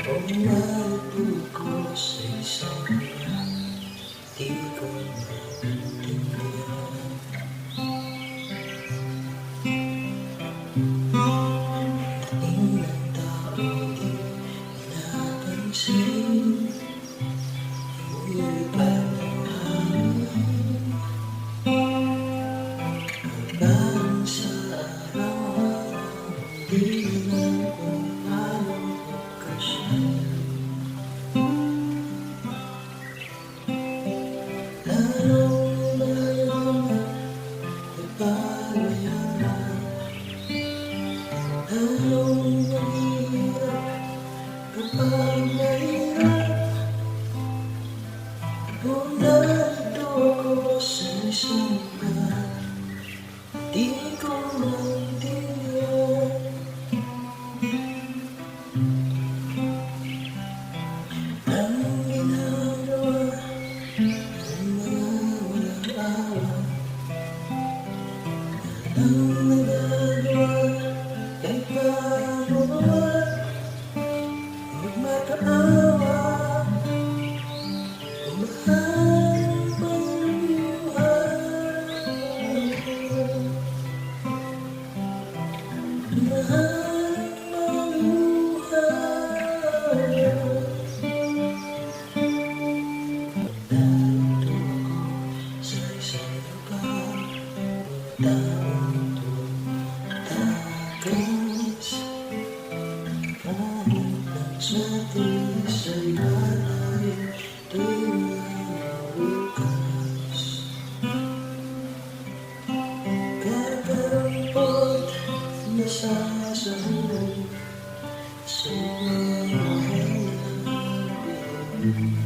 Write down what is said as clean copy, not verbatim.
Pumalito ko sa isang di ko maintindihan. Dating ng tao di napansin, lumipad ng hangin hanggang sa araw-araw. Di alam kung paano magkasya. Lalong lumayo nagpapayaman, lalong mahirap kapag mahirap. Pumalito ko sa isang lugar, di ko maintindihan. Ang ginagawa ng mga walang awa, ang nagagawa kahit paano ba magmakaawa. Mahal maluhay, mahal maluhay. Narito ako sa isang lugar, mga taong tumatakas, kahit nagsatis ay balay, di mawawakas. Kakarampot na sasahod sa mga mahal na